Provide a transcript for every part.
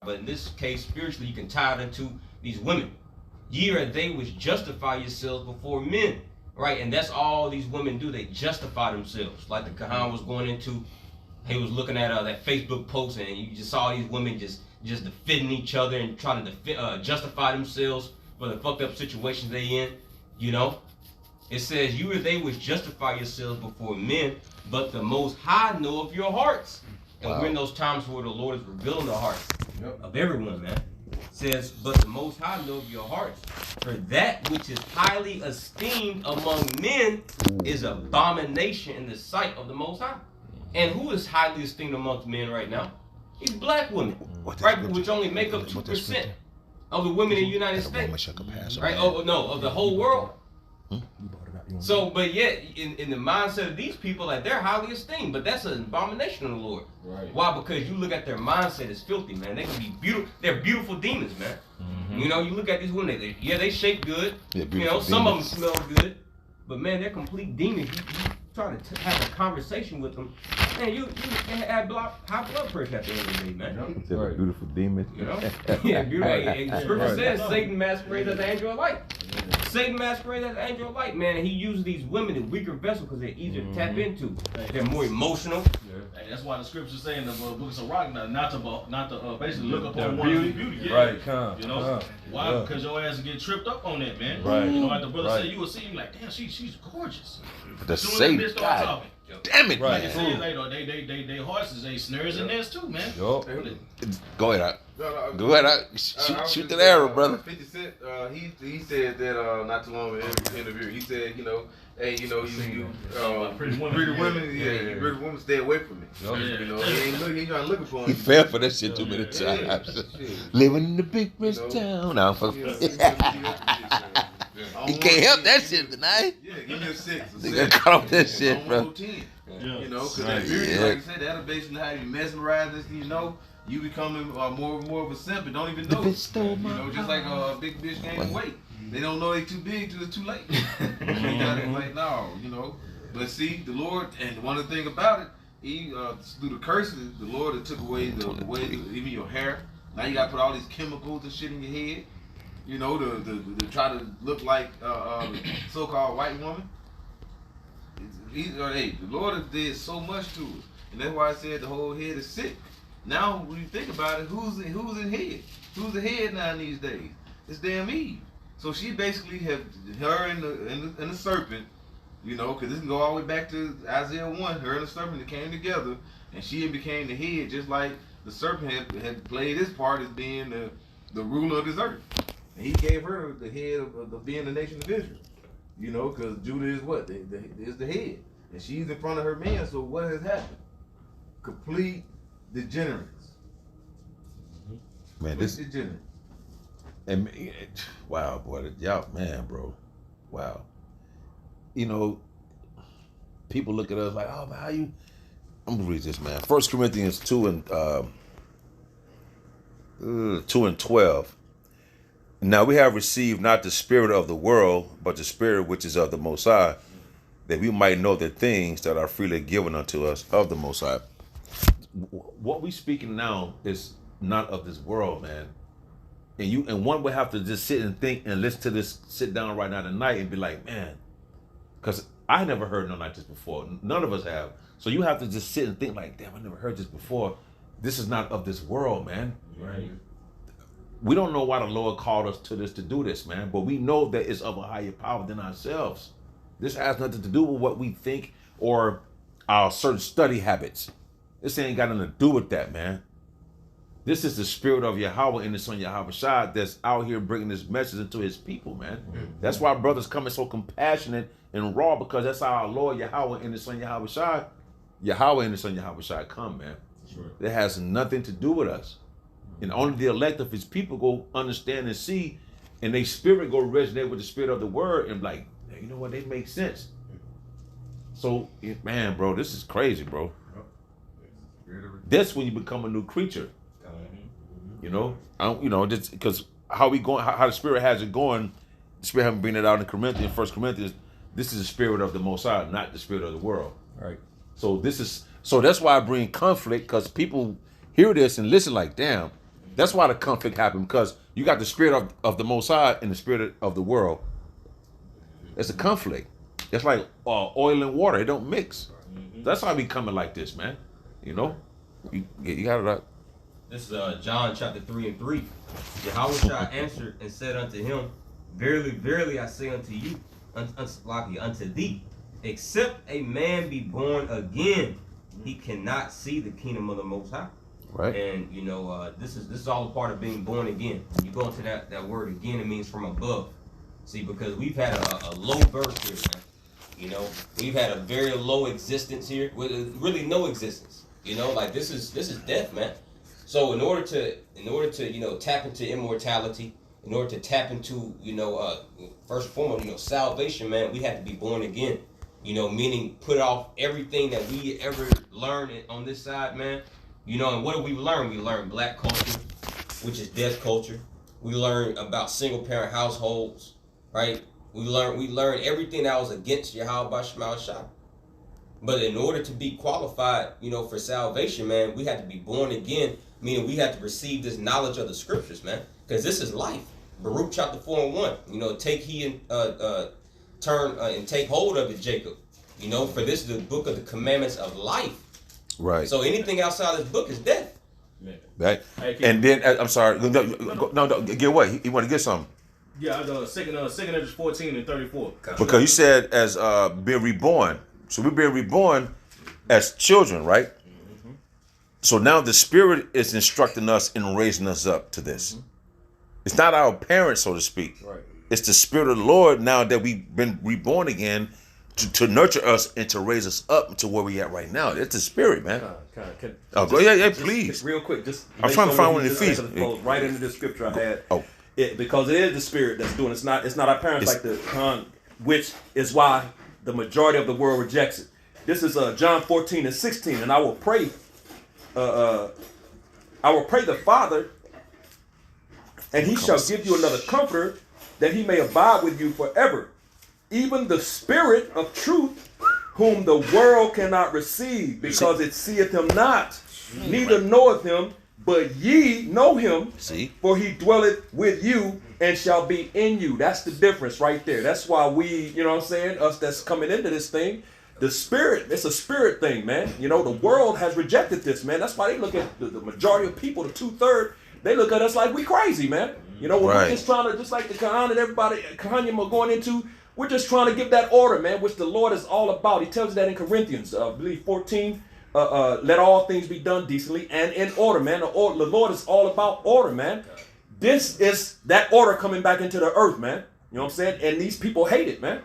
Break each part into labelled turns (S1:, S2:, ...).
S1: But in this case, spiritually, you can tie it into these women. Ye or they which justify yourselves before men, right? And that's all these women do. They justify themselves. Like the Kahan was going into, he was looking at that Facebook post, and you just saw these women just defending each other and trying to justify themselves for the fucked up situations they in. You know, it says, you or they which justify yourselves before men, but the Most High know of your hearts. And we're in those times where the Lord is revealing the hearts of everyone, man. It says, but the Most High know of your hearts. For that which is highly esteemed among men is abomination in the sight of the Most High. And who is highly esteemed amongst men right now? These black women, right? Which only make up 2% of the women in the United States, right? Oh no, of the whole world. So, but yet, in the mindset of these people, like, they're highly esteemed, but that's an abomination of the Lord. Right. Why? Because you look at their mindset, it's filthy, man. They can be beautiful. They're beautiful demons, man. Mm-hmm. You know, you look at these women, they shape good. You know, some of them smell good, but man, they're complete demons. You try to have a conversation with them, man, you have high blood pressure at the end of the day, man.
S2: They're right. Beautiful demons.
S1: You know? Yeah, beautiful. And the scripture says Satan masquerades as an angel of light. Satan masquerades as an angel of light, man, and he uses these women in weaker vessels because they're easier to tap into. They're more emotional.
S3: Yeah. That's why the scriptures say in the book of Sirach not to basically look upon one's beauty. Yeah.
S2: Right, come.
S3: You know why? Yeah. Because your ass will get tripped up on that, man.
S2: Right.
S3: You know, like the brother said, you will see him like, damn, she's gorgeous.
S2: The Satan. God damn it,
S3: right.
S2: man.
S3: They horses, they snares in theirs too, man.
S2: Go ahead, Go ahead, shoot that arrow, brother.
S4: 50 Cent, he said that not too long in an interview. He said, you know, hey, you know, pretty women, pretty women, stay away from me. You know, he ain't trying to look for him.
S2: He fell for that shit too many times. Living in the big rich town. Now, he can't help that shit tonight.
S4: Yeah, give me a 6.
S2: They got caught off that shit, bro.
S4: 10. You know, because that beauty, like you said, that'll basically have you mesmerized. You know, you becoming more of a simp and don't even know. You know, just like a big bitch gaining weight. They don't know they too big till it's too late. Like, no, you know. But see, the Lord, and one of the things about it, he through the curses, the Lord had took away the way even your hair. Now you got to put all these chemicals and shit in your head. You know, to try to look like so-called white woman. Hey, the Lord has did so much to us, and that's why I said the whole head is sick. Now, when you think about it, who's in head? Who's the head now these days? It's damn Eve. So she basically have her and the serpent, you know, because this can go all the way back to Isaiah 1. Her and the serpent that came together, and she became the head, just like the serpent had played his part as being the ruler of this earth. And he gave her the head of being the nation of Israel. You know, because Judah is what? Is the head. And she's in front of her man, so what has happened? Complete degenerates.
S2: Man, this
S4: degenerate.
S2: And wow, boy, y'all, man, bro. Wow. You know, people look at us like, oh, man, how you... I'm going to read this, man. 1 Corinthians 2 and 12. Now we have received not the spirit of the world, but the spirit which is of the Most High, that we might know the things that are freely given unto us of the Most High. What we speaking now is not of this world, man. And one would have to just sit and think and listen to this, sit down right now tonight and be like, man, because I never heard nothing like this before. None of us have. So you have to just sit and think like, damn, I never heard this before. This is not of this world, man.
S3: Right.
S2: We don't know why the Lord called us to this, to do this, man, but we know that it's of a higher power than ourselves. This has nothing to do with what we think or our certain study habits. This ain't got nothing to do with that, man. This is the spirit of Yahweh and the Son Yahweh Shai that's out here bringing this message into his people, man. Mm-hmm. That's why brothers coming so compassionate and raw, because that's how our Lord Yahweh and the Son Yahweh Shai, Yahweh and the Son Yahweh Shai come, man. Sure. It has nothing to do with us. And only the elect of his people go understand and see, and their spirit go resonate with the spirit of the word and like, you know what, they make sense. So, man, bro, this is crazy, bro. That's when you become a new creature. You know, just because how the spirit has it going, the spirit haven't been it out in Corinthians, 1 Corinthians. This is the spirit of the Most High, not the spirit of the world.
S5: Right.
S2: So that's why I bring conflict, because people hear this and listen like, damn, That's why the conflict happened, because you got the spirit of the Most High and the spirit of the world. It's a conflict. It's like oil and water. It don't mix. That's why we coming like this, man. You know? You got it right.
S1: This is John chapter 3 and 3. Yahushua answered and said unto him, Verily, verily, I say unto you, unto thee, except a man be born again, he cannot see the kingdom of the Most High.
S2: Right.
S1: And you know, this is all a part of being born again. When you go into that word again, it means from above. See, because we've had a low birth here, man. You know, we've had a very low existence here, with really no existence. You know, like this is death, man. So in order to you know, tap into immortality, in order to tap into, you know, first and foremost, you know, salvation, man, we have to be born again. You know, meaning put off everything that we ever learned on this side, man. You know, and what do we learn? We learn black culture, which is death culture. We learn about single parent households, right? We learn everything that was against Yahweh Shema Shah. But in order to be qualified, you know, for salvation, man, we have to be born again, meaning we have to receive this knowledge of the scriptures, man, because this is life. Baruch chapter 4 and 1. You know, take heed and turn and take hold of it, Jacob. You know, for this is the book of the commandments of life.
S2: Right.
S1: So anything outside this book is death.
S2: Right. And then I'm sorry. No, get what? He want to get something.
S3: Yeah, second Ezra 14 and 34.
S2: Because you said as being reborn. So we're being reborn as children, right? Mm-hmm. So now the Spirit is instructing us and raising us up to this. Mm-hmm. It's not our parents, so to speak. Right. It's the Spirit of the Lord now that we've been reborn again to nurture us and to raise us up to where we at right now. It's the Spirit, man. Please.
S5: Real quick,
S2: I'm trying to find one of the Ephesians.
S5: Right into the scripture I had.
S2: Oh.
S5: Because it is the Spirit that's doing it. It's not our parents like the which is why the majority of the world rejects it. This is John 14 and 16, and I will pray the Father, and he shall give you another comforter, that he may abide with you forever, even the Spirit of truth, whom the world cannot receive, because it seeth him not, neither knoweth him, but ye know him, for he dwelleth with you and shall be in you. That's the difference right there. That's why we, you know what I'm saying, us that's coming into this thing, the Spirit, it's a spirit thing, man. You know, the world has rejected this, man. That's why they look at the majority of people, the 2/3, they look at us like we crazy, man. You know, when we're just trying to, just like the Kahan and everybody, Kahanyam are going into, we're just trying to give that order, man, which the Lord is all about. He tells you that in Corinthians, I believe 14, let all things be done decently and in order, man. The Lord is all about order, man. This is that order coming back into the earth, man. You know what I'm saying? And these people hate it, man.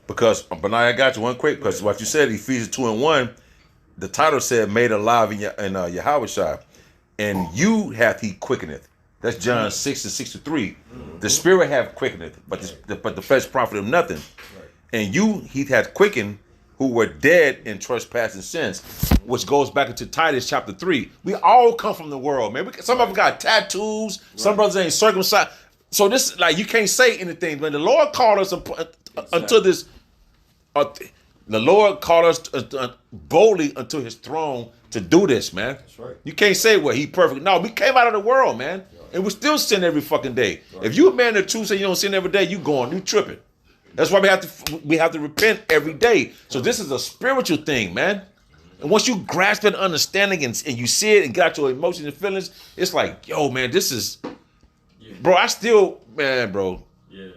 S2: Because, Benai, I got you one quick, because what you said, Ephesians 2 and 1, the title said, made alive in Yahushua, and you hath he quickeneth. That's John 6 and 63. The Spirit hath quickeneth, but the flesh profiteth nothing. And you he hath quickened, who were dead in trespass and sins, which goes back into Titus chapter 3. We all come from the world, man. Some of them got tattoos. Some brothers ain't circumcised. So this, like, you can't say anything. When the Lord called us unto this, the Lord called us boldly unto his throne to do this, man. That's right. You can't say, well, he perfect. No, we came out of the world, man. And we still sin every fucking day. Right. If you a man of truth, say you don't sin every day, you tripping. That's why we have to repent every day. So this is a spiritual thing, man. And once you grasp that understanding and you see it and get out your emotions and feelings, it's like, yo, man, this is, bro. I still, man, bro. Yeah.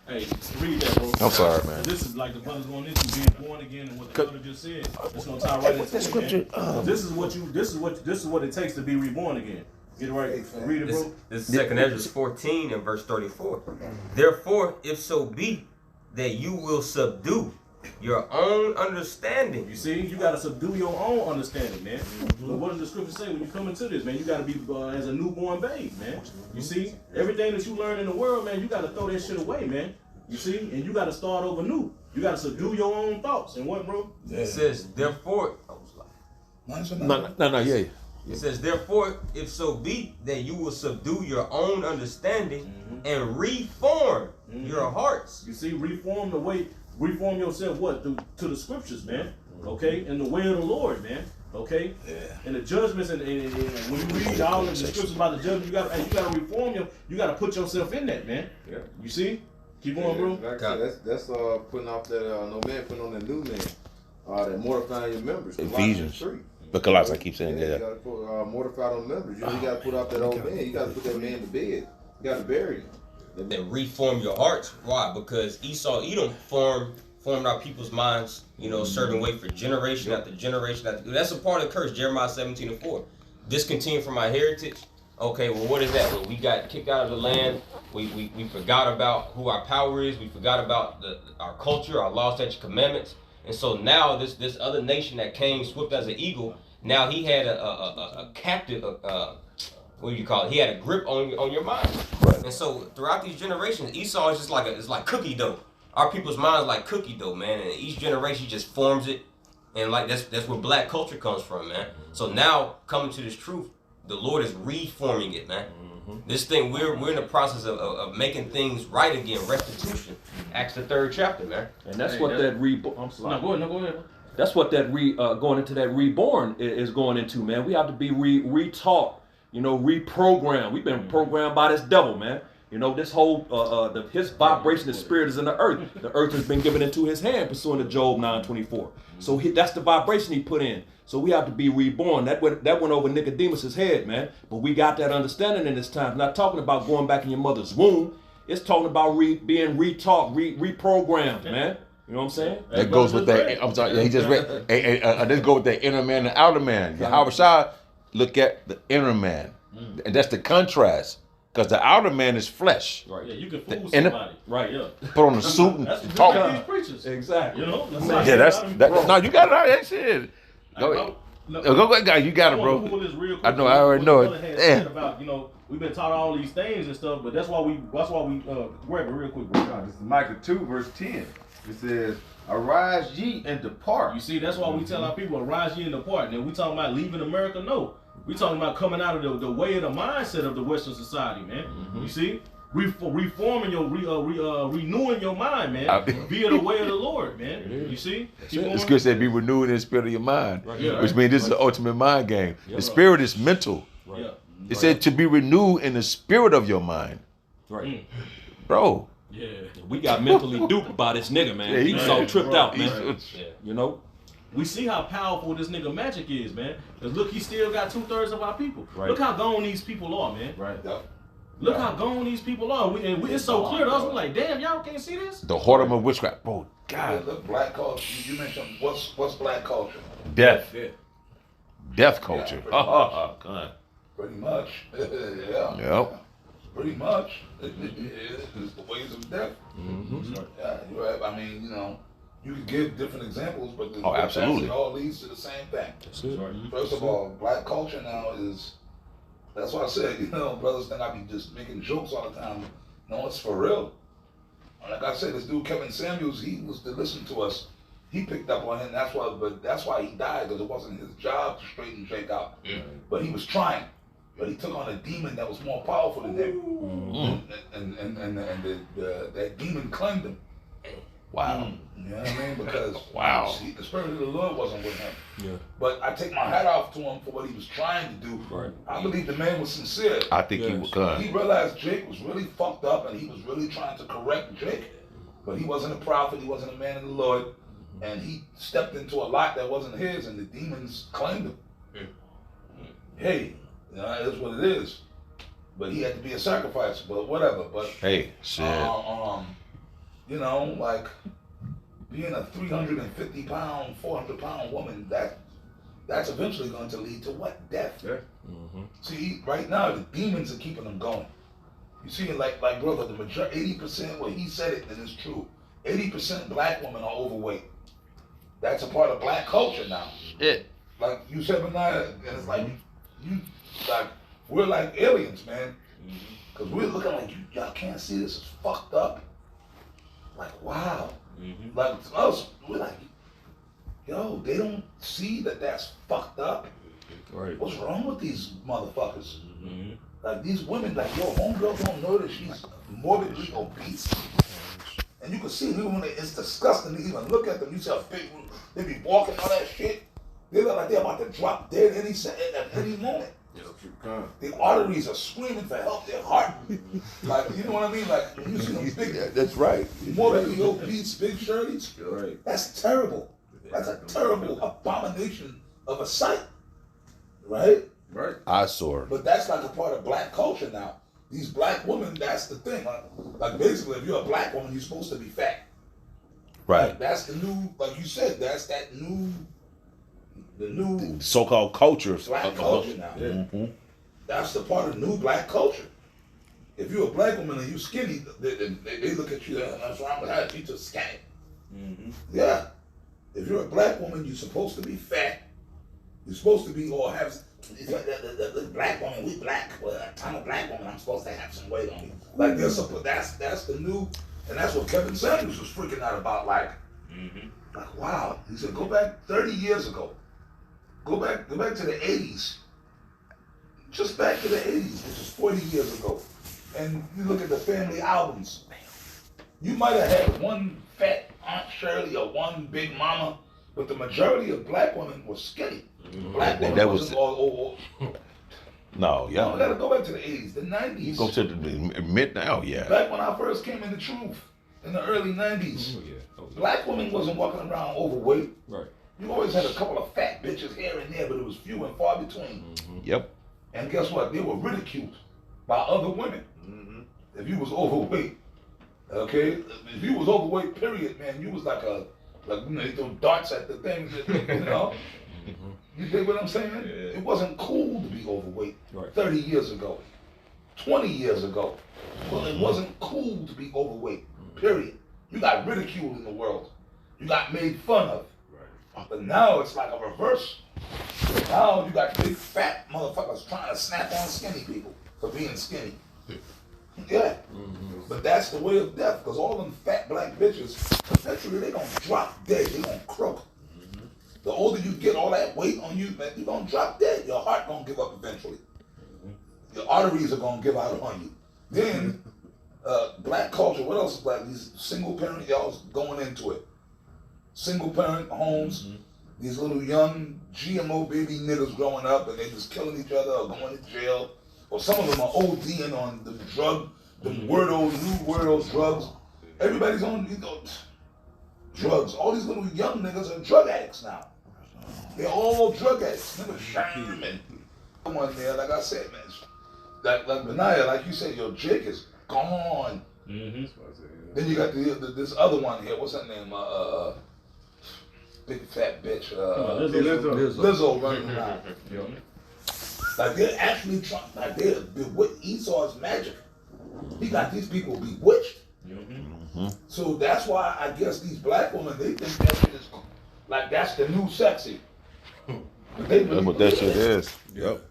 S3: Hey, read that, bro.
S2: I'm sorry, man.
S3: This is like the brothers going into being born again, and what the brother just said. It's gonna tie right into scripture. This is what it takes to be reborn again. Get it right. Read it, bro.
S1: This is 2 Ezra 14 and verse 34. Therefore, if so be that you will subdue your own understanding.
S3: You see, you got to subdue your own understanding, man. But what does the scripture say when you come into this, man? You got to be as a newborn babe, man. You see, everything that you learn in the world, man, you got to throw that shit away, man. You see, and you got to start over new. You got to subdue your own thoughts. And what, bro?
S1: It says, therefore.
S2: Yeah.
S1: It says, therefore, if so be that you will subdue your own understanding and reform your hearts.
S3: You see, reform yourself, what? To the scriptures, man. Okay? And the way of the Lord, man. Okay?
S2: Yeah.
S3: And the judgments, and when you read all of the scriptures about the judgment, you gotta reform you gotta put yourself in that, man.
S6: Yeah.
S3: You see? Keep going, bro.
S6: Like I said, that's putting off that no man putting on that new man. That mortifying your members.
S2: Ephesians.
S6: Colossians 3.
S2: But Colossians, I keep saying
S6: You
S2: that.
S6: gotta put mortify those members. You gotta put off that old man. You gotta put that man to bed. You gotta bury him.
S1: Then reform your hearts. Why? Because Esau, Edom formed our people's minds, a certain way for generation after generation after. That's a part of the curse. Jeremiah 17:4. Discontinue from our heritage. Okay, well, what is that? Well, we got kicked out of the land. We forgot about who our power is. We forgot about our culture, our law, statutes, commandments. And so now this other nation that came swift as an eagle, now he had a captive, what do you call it? He had a grip on your mind.
S2: Right.
S1: And so throughout these generations, Esau is just it's like cookie dough. Our people's minds like cookie dough, man. And each generation just forms it, and like that's where black culture comes from, man. So now coming to this truth, the Lord is reforming it, man. This thing we're in the process of making things right again, restitution. Acts the 3rd chapter, man.
S5: And that's what that reborn. I'm sorry.
S3: No, go ahead.
S5: That's what that going into that reborn is going into, man. We have to be retaught, reprogrammed. We've been programmed by this devil, man. This whole his vibration, the spirit is in the earth. The earth has been given into his hand, pursuant to Job 9:24. So that's the vibration he put in. So we have to be reborn. That went over Nicodemus's head, man. But we got that understanding in this time. It's not talking about going back in your mother's womb. It's talking about being retaught, reprogrammed, man. You know what I'm saying?
S2: That goes with that. I'm sorry. He just read. This goes with that inner man and outer man. Howard Shah look at the inner man, and that's the contrast. Because the outer man is flesh.
S3: Right. Yeah, you can fool
S2: inner-
S3: somebody.
S5: Right.
S3: Yeah.
S2: Put on a suit and
S3: That's the
S2: talk.
S3: beauty of these preachers.
S5: Exactly.
S2: Yeah, that's no. You got it out. That shit. Go ahead. Go, guy. You got it, bro.
S3: This real quick.
S2: I know. I already know
S3: What the brother
S2: it.
S3: had said about, we've been taught all these things and stuff, but that's why we grab it real quick.
S4: This is Micah 2 verse 10. It says, "Arise ye and depart."
S3: You see, that's why we tell our people, arise ye and depart. And we talking about leaving America? No. We talking about coming out of the way of the mindset of the Western society, man. You see? Reforming renewing your mind, man, via the way of the Lord, man. You see?
S2: The scripture said, "Be renewed in the spirit of your mind,"
S3: Yeah.
S2: which means this is the ultimate mind game. The spirit is mental.
S3: Yeah.
S2: It said to be renewed in the spirit of your mind,
S5: Right.
S2: bro.
S3: Yeah.
S5: We got mentally duped by this nigga, man.
S2: Yeah,
S5: He's so tripped out, man.
S1: Yeah.
S3: We see how powerful this nigga Magic is, man. Cause look, he still got 2/3 of our people.
S5: Right.
S3: Look how gone these people are, man.
S5: Right.
S3: Look how gone these people are. It's so clear to us. We're like, damn, y'all can't see this.
S2: The whoredom of witchcraft, bro. God,
S7: Look, black culture. You mentioned what's black culture?
S2: death,
S3: Yeah.
S2: death culture.
S7: Yeah,
S2: God.
S7: Pretty much. Yeah.
S2: Yep.
S7: Pretty much. It's the ways of death. Yeah, you're right. I mean, you could give different examples, but
S2: Absolutely.
S7: it all leads to the same thing. First of all, black culture now is. That's why I said, brothers think I be just making jokes all the time. No, it's for real. Like I said, this dude Kevin Samuels, he was to listen to us. He picked up on it, and that's why he died, because it wasn't his job to straighten Jake out. But he was trying. But he took on a demon that was more powerful than him, and that demon claimed him.
S2: Wow.
S7: You know what I mean? Because
S2: Wow.
S7: see, the spirit of the Lord wasn't with him.
S5: Yeah.
S7: But I take my hat off to him for what he was trying to do.
S5: Right.
S7: I believe the man was sincere.
S2: I think he was good.
S7: He realized Jake was really fucked up, and he was really trying to correct Jake. But he wasn't a prophet. He wasn't a man of the Lord. And he stepped into a lot that wasn't his, and the demons claimed him. Hey, it is what it is. But he had to be a sacrifice. But whatever. But
S2: Hey, shit.
S7: like being a 350-pound, 400-pound woman, that's eventually going to lead to what? Death.
S4: Yeah.
S7: See, right now the demons are keeping them going. You see, like brother, the majority, 80%. Well, he said it, and it's true. 80% black women are overweight. That's a part of black culture now.
S2: Shit.
S7: Like you said, Benaiah, and it's like we're like aliens, man. Because we're looking like y'all can't see this. It's fucked up. Like wow. Like to us, we're like, yo, they don't see that that's fucked up.
S5: Right.
S7: What's wrong with these motherfuckers? Like these women, like yo, homegirl don't know that she's morbidly obese. And you can see even when it's disgusting to even look at them. You see how big they be walking all that shit. They look like they're about to drop dead at any moment. The arteries are screaming for help. Their heart, like, you know what I mean? Like, you see them big,
S2: That's right.
S7: morbidly obese, big Shirleys.
S3: Right.
S7: That's terrible. That's a terrible abomination of a sight, right?
S3: Right.
S2: Eyesore.
S7: But that's like a part of black culture now. These black women, that's the thing. Like basically, if you're a black woman, you're supposed to be fat.
S2: Right.
S7: Like, that's the new, like you said, that's the new
S2: So-called cultures.
S7: black culture now.
S2: Mm-hmm.
S7: That's the part of new black culture. If you're a black woman and you skinny, they look at you, that's wrong with her, you too skinny.
S3: Mm-hmm.
S7: Yeah. If you're a black woman, you're supposed to be fat. You're supposed to be, or have, the black woman, we black. Well, I'm a black woman, I'm supposed to have some weight on me. Like, that's the new, and that's what Kevin Samuels was freaking out about. Like, like, wow. He said, go back 30 years ago. Go back to the 80s. Just back to the 80s, which is 40 years ago. And you look at the family albums. You might have had one fat Aunt Shirley or one big mama, but the majority of black women were skinny. Black women
S2: That was
S7: wasn't all.
S2: No,
S7: You
S2: yeah.
S7: gotta go back to the 80s, the 90s.
S2: You go to the mid now, yeah.
S7: Back when I first came in the truth, in the early 90s, black women wasn't walking around overweight.
S3: Right.
S7: You always had a couple of fat bitches here and there, but it was few and far between.
S2: Yep.
S7: And guess what? They were ridiculed by other women. If you was overweight, okay? If you was overweight, period, man, you was like you know, they throw darts at the things, you know? You dig what I'm saying?
S3: Yeah.
S7: It wasn't cool to be overweight
S3: Right.
S7: 30 years ago, 20 years ago. Well, it wasn't cool to be overweight, period. You got ridiculed in the world. You got made fun of. But now it's like a reverse. Now you got big fat motherfuckers trying to snap on skinny people for being skinny. Yeah. But that's the way of death, because all them fat black bitches, eventually they gonna drop dead, they gonna croak. The older you get, all that weight on you, man, you gonna drop dead. Your heart gonna give up eventually. Your arteries are gonna give out on you. Then, black culture, what else is black? These single parent, y'all's going into it. Single parent homes, these little young GMO baby niggas growing up and they just killing each other or going to jail. Or some of them are ODing on the new world drugs. Everybody's on, you know, drugs. All these little young niggas are drug addicts now. They're all drug addicts. Niggas shame and come on there, like I said, man. Like Benaiah, like you said, your Jake is gone. Then you got this other one here. What's her name? Big fat bitch. Lizzo running around. Like they're actually trying. Like they're with Esau's magic. He got these people bewitched. So that's why I guess these black women, they think that shit is like that's the new sexy. They really
S2: That's what that shit
S7: that.
S2: is. Yep.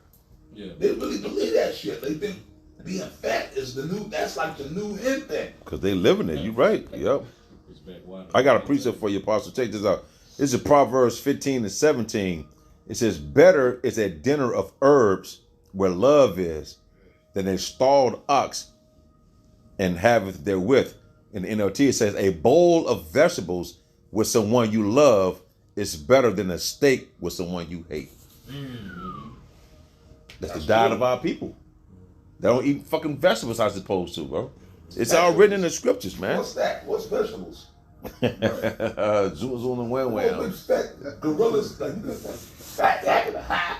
S3: Yeah.
S7: They really believe that shit. They think being fat is the new. That's like the new in thing.
S2: Because they living it. You right. Yep.
S3: Respect. Why not?
S2: I got a precept for you, Apostle. Check this out. This is Proverbs 15:17. It says, better is a dinner of herbs where love is than a stalled ox and haveth therewith. In the NLT, it says, a bowl of vegetables with someone you love is better than a steak with someone you hate. That's the diet of our people. They don't eat fucking vegetables as supposed to, bro. It's all written in the scriptures, man.
S7: What's that? What's vegetables?
S2: Zoom, zoom, and wham,
S7: Well, big
S2: wham.
S7: fat gorillas like fat back in the high.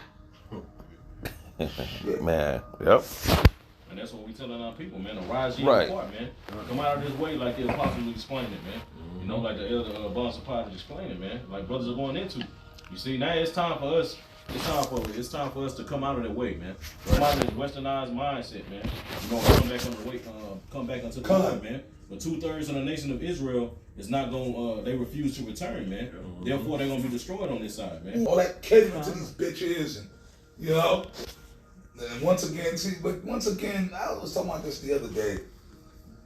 S2: Man, yep.
S3: And that's what we telling our people, man. To rise ye
S2: Right.
S3: apart, man. Come out of this way like the apostle was explaining it, man. You know, like the elder Bon Sapphire is explaining, man. Like brothers are going into. You see, now it's time for us. It's time for us to come out of that way, man. Come out of this westernized mindset, man. You know, come back on the way, come back unto the Lord, man. But 2/3 of the nation of Israel is not going. They refuse to return, man. Therefore, they're gonna be destroyed on this side, man.
S7: All that catering to these bitches, and you know. And once again, I was talking about this the other day.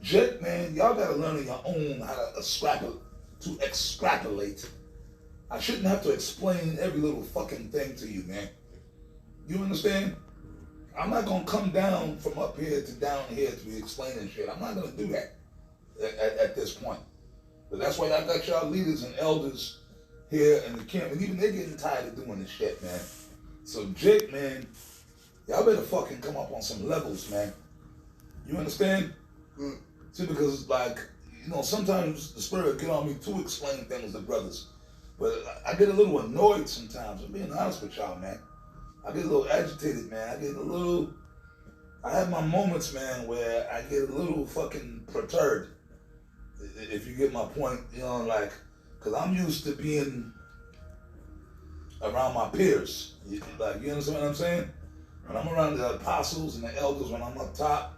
S7: Jet, man, y'all gotta learn on your own how to extrapolate. I shouldn't have to explain every little fucking thing to you, man. You understand? I'm not gonna come down from up here to down here to be explaining shit. I'm not gonna do that at this point. But that's why I got y'all leaders and elders here in the camp, and even they're getting tired of doing this shit, man. So Jake, man, y'all better fucking come up on some levels, man. You understand? See, because like, you know, sometimes the spirit get on me to explain things to brothers, but I get a little annoyed sometimes. I'm being honest with y'all, man. I get a little agitated, man. I have my moments, man, where I get a little fucking perturbed. If you get my point, you know, like, cause I'm used to being around my peers. Like, you understand what I'm saying? When I'm around the apostles and the elders, when I'm up top,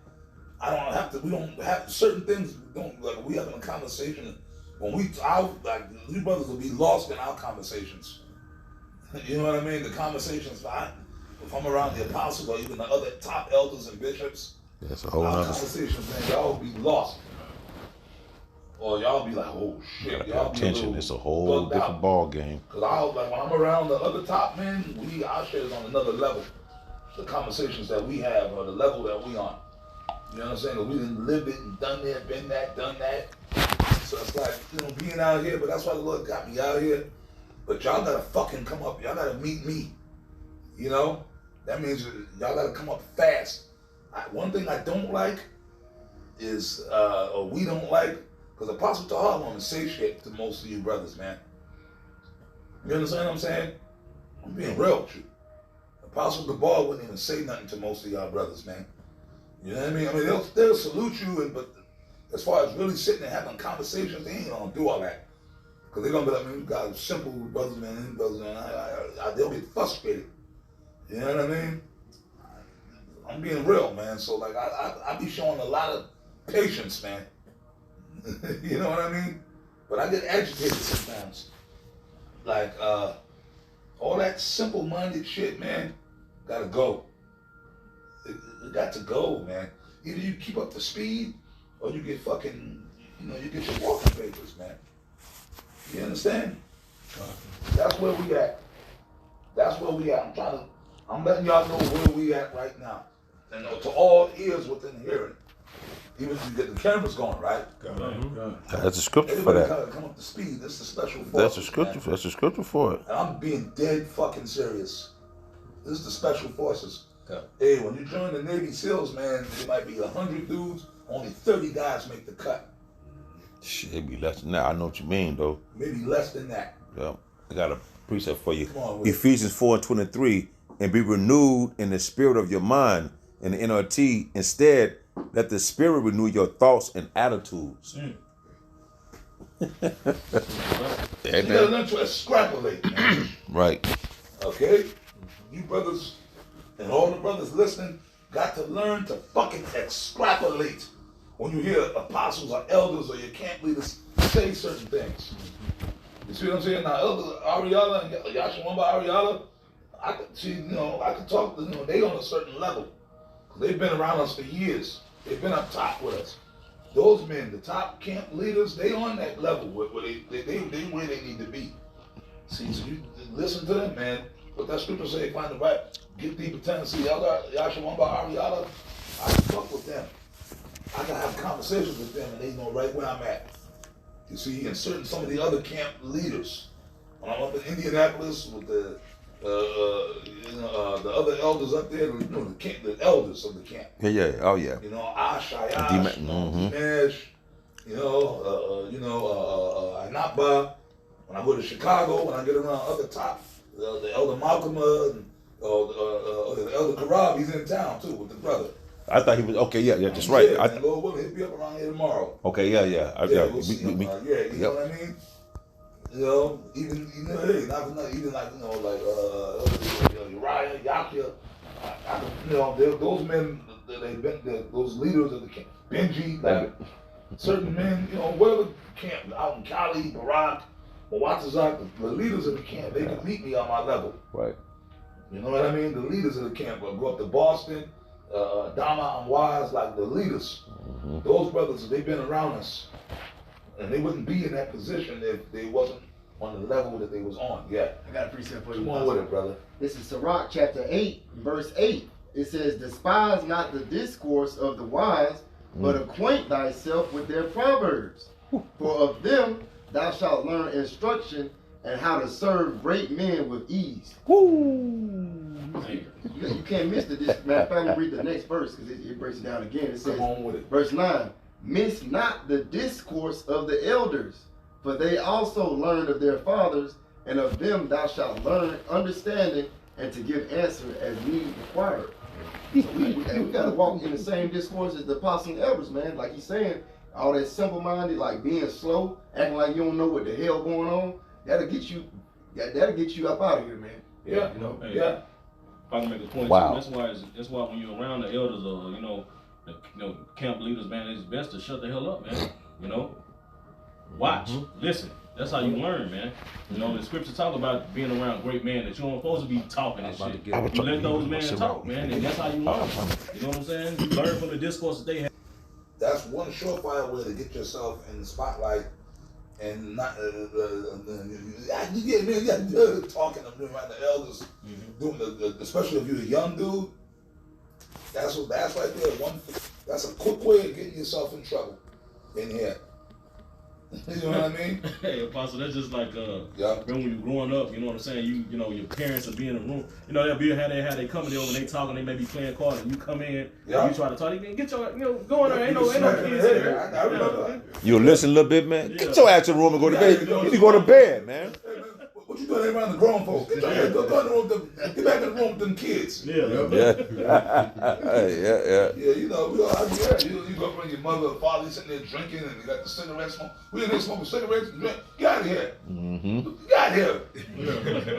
S7: we don't have certain things, we having a conversation. When you brothers will be lost in our conversations. You know what I mean? The conversations, if I'm around the apostles or even the other top elders and bishops,
S2: That's a whole
S7: our
S2: nother.
S7: conversations, man, y'all will be lost. Or y'all be like, oh shit, y'all be
S2: Attention, it's a whole
S7: bugged
S2: different
S7: out.
S2: ball game.
S7: Cause when I'm around the other top men, our shit is on another level. The conversations that we have or the level that we on. You know what I'm saying? 'Cause we done lived it and done that, been that, done that. So it's like, you know, being out here, but that's why the Lord got me out here. But y'all gotta fucking come up, y'all gotta meet me. You know? That means y'all gotta come up fast. One thing I don't like is, or we don't like, because Apostle Tahar won't say shit to most of you brothers, man. You understand what I'm saying? I'm being real with you. Apostle Gabar wouldn't even say nothing to most of y'all brothers, man. You know what I mean? I mean, they'll salute you, but as far as really sitting and having conversations, they ain't gonna do all that. Because they're gonna be like, man, we got simple brothers, man, they'll get frustrated. You know what I mean? I'm being real, man. So, like, I be showing a lot of patience, man. You know what I mean? But I get agitated sometimes. Like, all that simple-minded shit, man, gotta go. It got to go, man. Either you keep up the speed, or you get fucking, you know, you get your walking papers, man. You understand? That's where we at. That's where we at. I'm letting y'all know where we at right now. And to all ears within hearing. Even if you get the cameras going, right?
S2: That's a scripture for
S7: Everybody
S2: that.
S7: gotta come up to speed. This is a special force.
S2: That's a scripture.
S7: Man.
S2: That's a scripture for it.
S7: And I'm being dead fucking serious. This is the special forces.
S1: Okay.
S7: Hey, when you join the Navy SEALs, man, there might be 100 dudes, only 30 guys make the cut.
S2: Shit, it'd be less than that. I know what you mean, though.
S7: Maybe less than that.
S2: Yeah. I got a precept for you.
S7: Come on with it.
S2: Ephesians 4:23, and be renewed in the spirit of your mind. In the NRT, instead, let the spirit renew your thoughts and attitudes.
S7: You gotta learn to extrapolate, man.
S2: Right.
S7: Okay? You brothers and all the brothers listening got to learn to fucking extrapolate when you hear apostles or elders or your camp leaders say certain things. You see what I'm saying? Now, Elder Ariella and Yashawamba Ariella, I could talk to them. They on a certain level. They've been around us for years. They've been up top with us. Those men, the top camp leaders, they on that level where they where they need to be. See, so you listen to them, man. What that scripture say, find the right, get deeper tendency. Yashawamba Ariella, I can fuck with them. I can have conversations with them and they know right where I'm at. You see, and some of the other camp leaders. When I'm up in Indianapolis with the other elders up there, the elders of the camp.
S2: Yeah. Oh, yeah.
S7: You know, Ashayash,
S2: Mhm.
S7: Dinesh, Anapa. When I go to Chicago, when I get around other top, the Elder Malcolm and the Elder Karab, he's in town too with the brother.
S2: I thought he was okay. Yeah, that's right.
S7: Yeah, man, Lord willing, he'll be up around here tomorrow.
S2: Okay, yeah.
S7: We'll see him, you know what I mean? You know, even hey, not even like Uriah, Yakia, those men, they've been those leaders of the camp, Benji, like certain men, whatever camp out in Cali, Barak, Mawatazak, the leaders of the camp, they can meet me on my level.
S2: Right.
S7: You know what I mean? The leaders of the camp. I go up to Boston, Dama and Wise, like the leaders.
S2: Mm-hmm.
S7: Those brothers, they've been around us. And they wouldn't be in that position if they wasn't on the level that they was on. Yeah.
S8: I got a precept for you.
S7: Come on with it, brother.
S8: This is Sirach chapter 8, verse 8. It says, despise not the discourse of the wise, but acquaint thyself with their proverbs. For of them thou shalt learn instruction, and how to serve great men with ease. You can't miss the discourse. Matter of fact, let me read the next verse because it breaks it down again. It says,
S7: Come on with it.
S8: verse 9, miss not the discourse of the elders, for they also learned of their fathers, and of them thou shalt learn understanding and to give answer as need required. So we got to walk in the same discourse as the apostles and elders, man. Like he's saying, all that simple-minded, like being slow, acting like you don't know what the hell going on, that'll get you up out of here, man.
S7: Yeah.
S8: You know?
S3: Hey,
S7: Yeah.
S3: If I can make a point
S2: Wow.
S3: too, that's why when you're around the elders or the camp leaders, man, it's best to shut the hell up, man. Watch, listen. That's how you learn, man. The scripture talk about being around great men that you don't supposed to be talking and shit. You let those men talk, man, and that's how you learn. You know what I'm saying? You learn from the discourse that they have.
S7: That's one surefire way to get yourself in the spotlight and not talking around the elders, doing especially if you're a young dude. That's right there. That's a quick way of getting yourself in trouble in here. You know what I mean?
S3: Hey, Apostle, that's just like
S7: Yeah.
S3: when you're growing up, you know what I'm saying? You know, your parents will be in the room. They'll be how they come in there when they talking, they may be playing cards, and you come in,
S7: Yeah.
S3: and you try to talk, get your, go in there, ain't no
S7: You smack him in
S3: kids
S7: the head.
S3: here.
S7: I remember.
S2: You listen a little bit, man.
S3: Yeah.
S2: Get your ass to the room and go to
S7: Yeah,
S2: bed.
S7: you know,
S2: You need to go to bed, man.
S7: What you doing around the grown folks? Get in the room with them. Get back in the room with them kids.
S3: Yeah.
S2: Yeah. yeah.
S7: Yeah, we all out here. You go bring your mother or father, sitting there drinking, and you got the cigarette smoke. We in there smoking cigarettes and drink. Get out of here. Get out of here.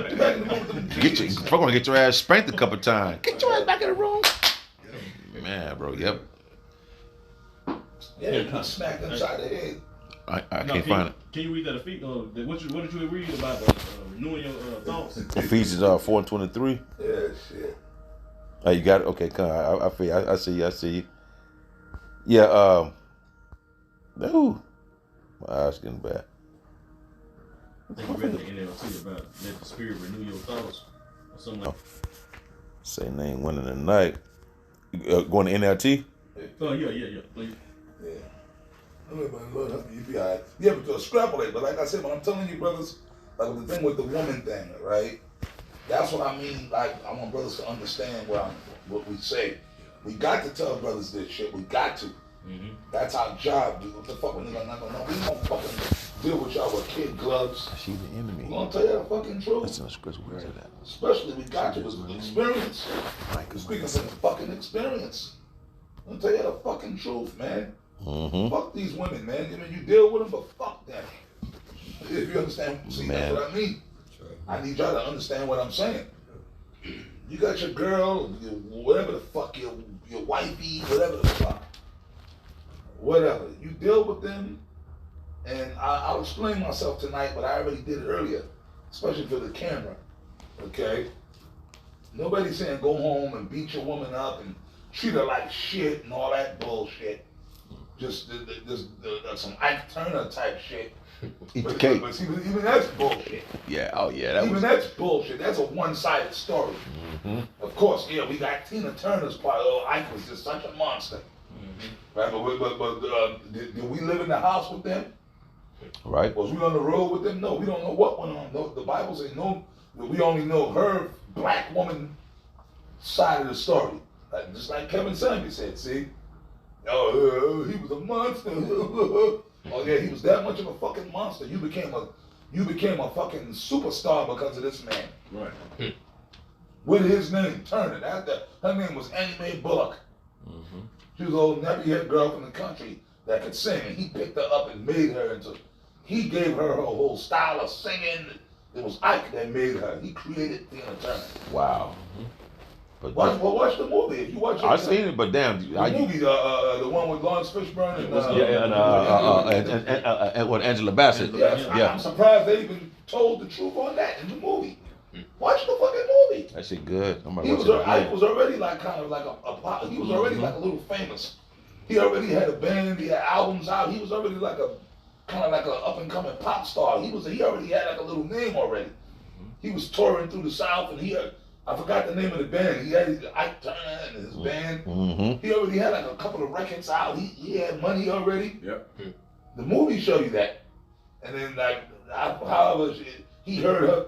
S7: Get back in the room with them kids.
S2: Fuck, gonna get your ass spanked a couple times. Get your ass back in the room. Man, bro, yep.
S7: Yeah, you smacked inside the head.
S2: I can't find it.
S3: Can you read that? What did you read about renewing your thoughts?
S2: Ephesians 4:23.
S7: Yeah, shit.
S2: Oh, you got it? Okay, come on. I feel you. I see you. Yeah, ooh. My eyes getting bad.
S3: I think you read the NLT about let the spirit renew your thoughts or something like that.
S2: Say name winning tonight. Going to NLT?
S3: Oh, yeah, please.
S7: Yeah. You be all right. Yeah, but to extrapolate. But like I said, when I'm telling you, brothers, like the thing with the woman thing, right? That's what I mean. Like, I want brothers to understand what we say. We got to tell brothers this shit. We got to. That's our job, dude. What the fuck? We're not gonna know. We don't fucking deal with y'all with kid gloves.
S2: She's the enemy.
S7: We gonna tell you the fucking truth.
S2: Listen to scripture. Where is it at?
S7: Especially we got to with experience. We're speaking from fucking experience. I'm gonna tell you the fucking truth, man. Fuck these women, man. I mean, you deal with them, but fuck them. If you understand, see, that's what I mean. I need y'all to understand what I'm saying. You got your girl, whatever the fuck, your wifey, whatever the fuck. Whatever. You deal with them, and I'll explain myself tonight, but I already did it earlier, especially for the camera. Okay? Nobody's saying go home and beat your woman up and treat her like shit and all that bullshit. Just some Ike Turner type shit.
S2: Eat the cake.
S7: But even that's bullshit.
S2: Yeah, oh yeah,
S7: That's bullshit. That's a one-sided story. Of course, yeah, we got Tina Turner's part. Oh, Ike was just such a monster. Right, but did we live in the house with them?
S2: Right.
S7: Was we on the road with them? No, we don't know what went on. No, the Bible says no. We only know her black woman side of the story. Like, just like Kevin Samuel said, see? Oh, he was a monster. Oh yeah, he was that much of a fucking monster. You became a fucking superstar because of this man.
S3: Right.
S7: With his name, Turner. Her name was Annie Mae Bullock. She was an old nappy-head girl from the country that could sing, and he picked her up and made her into. He gave her her whole style of singing. It was Ike that made her. He created Tina Turner.
S2: Wow. But
S7: Watch the movie. If you watch it,
S2: I seen it, but damn,
S7: the movie, the one with Lawrence Fishburne
S2: and what Angela Bassett.
S7: Yeah. I'm surprised they even told the truth on that in the movie. Watch the fucking movie.
S2: That shit good. I'm
S7: Ike was already like kind of like he was already like a little famous. He already had a band. He had albums out. He was already like a kind of like an up and coming pop star. He already had like a little name already. He was touring through the South, and I forgot the name of the band. He had Ike Turner and his band. He already had like a couple of records out. He had money already.
S3: Yep.
S7: The movie show you that, and then like however he heard her.